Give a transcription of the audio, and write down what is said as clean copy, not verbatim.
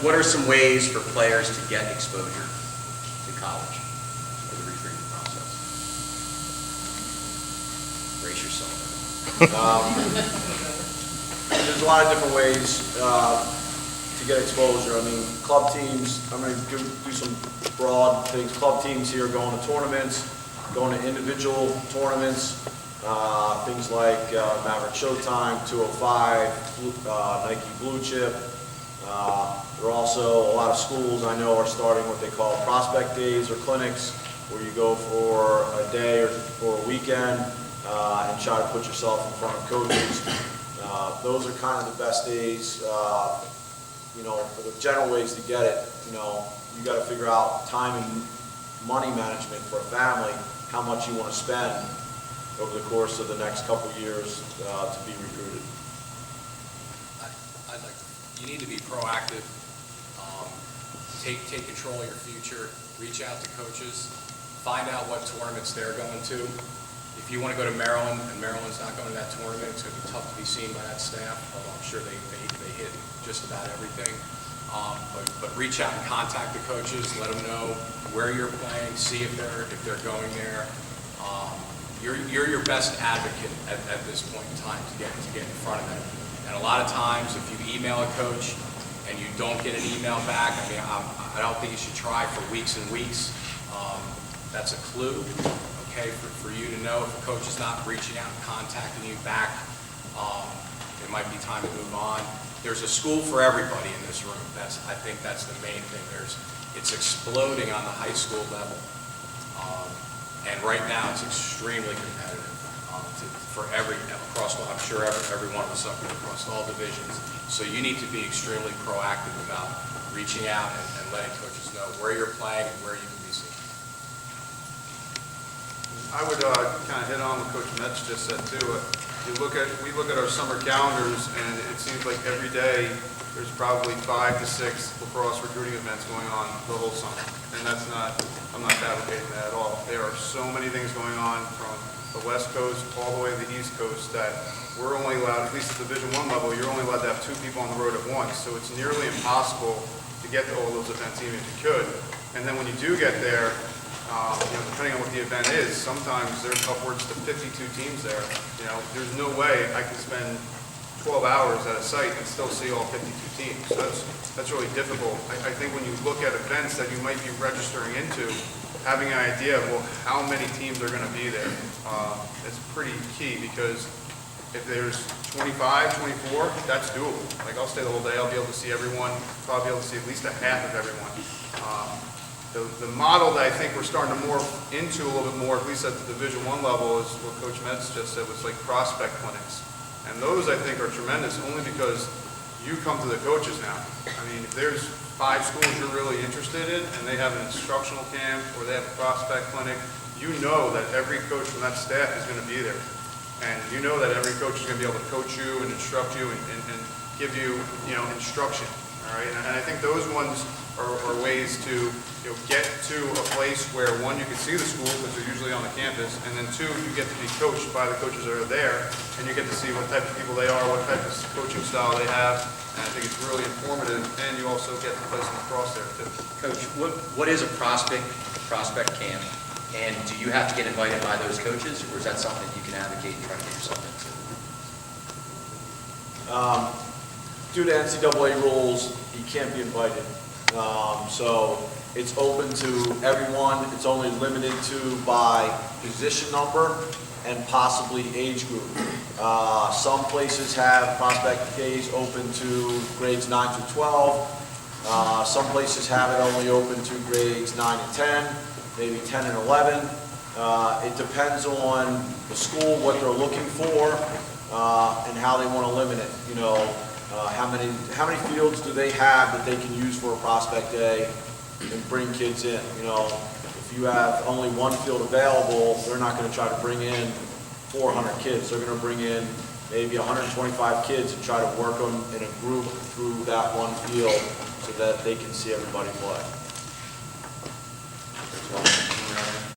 what are some ways for players to get exposure to college or the recruiting process? Brace yourself. There's a lot of different ways to get exposure. I mean, club teams, I'm going to do some broad things. Club teams here going to tournaments, going to individual tournaments, things like Maverick Showtime, 205, Nike Blue Chip. There are also a lot of schools I know are starting what they call prospect days or clinics, where you go for a day or for a weekend and try to put yourself in front of coaches. Those are kind of the best days. You know, for the general ways to get it, you know, you got to figure out time and money management for a family, how much you want to spend over the course of the next couple of years to be recruited. You need to be proactive. Take control of your future. Reach out to coaches. Find out what tournaments they're going to. If you want to go to Maryland and Maryland's not going to that tournament, it's going to be tough to be seen by that staff, although I'm sure they hit just about everything. But reach out and contact the coaches. Let them know where you're playing. See if they're going there. You're your best advocate at this point in time to get in front of them. And a lot of times, if you email a coach and you don't get an email back, I mean, I don't think you should try for weeks and weeks. That's a clue, okay, for you to know if a coach is not reaching out and contacting you back. It might be time to move on. There's a school for everybody in this room. I think that's the main thing. It's exploding on the high school level. And right now, it's extremely competitive across. I'm sure every one of us up here across all divisions. So you need to be extremely proactive about reaching out and letting coaches know where you're playing and where you can be seen. I would kind of hit on what Coach Metz just said too. We look at our summer calendars, and it seems like every day there's probably 5 to 6 lacrosse recruiting events going on the whole summer. And I'm not fabricating that at all. There are so many things going on from the West Coast all the way to the East Coast that we're only allowed, at least at Division I level, you're only allowed to have 2 people on the road at once. So it's nearly impossible to get to all those events even if you could. And then when you do get there, depending on what the event is, sometimes there's upwards to 52 teams there. You know, there's no way I can spend 12 hours at a site and still see all 52 teams. So that's really difficult. I think when you look at events that you might be registering into, having an idea of, well, how many teams are going to be there, is pretty key, because if there's 25, 24, that's doable. Like, I'll stay the whole day, I'll be able to see everyone, probably be able to see at least a half of everyone. The model that I think we're starting to morph into a little bit more, at least at the Division I level, is what Coach Metz just said, was like prospect clinics. And those, I think, are tremendous, only because you come to the coaches now. I mean, if there's 5 schools you're really interested in, and they have an instructional camp, or they have a prospect clinic, you know that every coach from that staff is going to be there. And you know that every coach is going to be able to coach you and instruct you and give you, instruction. All right, and I think those ones are ways to get to a place where, one, you can see the school because they're usually on the campus, and then 2, you get to be coached by the coaches that are there, and you get to see what type of people they are, what type of coaching style they have, and I think it's really informative, and you also get to play some lacrosse there too. Coach, what is a prospect camp, and do you have to get invited by those coaches, or is that something you can advocate and try to get yourself into? Due to NCAA rules, you can't be invited. So it's open to everyone. It's only limited to by position number and possibly age group. Some places have prospect days open to grades 9 through 12. Some places have it only open to grades 9 and 10, maybe 10 and 11. It depends on the school, what they're looking for, and how they want to limit it. How many fields do they have that they can use for a prospect day and bring kids in? If you have only one field available, they're not going to try to bring in 400 kids. They're going to bring in maybe 125 kids and try to work them in a group through that one field so that they can see everybody play.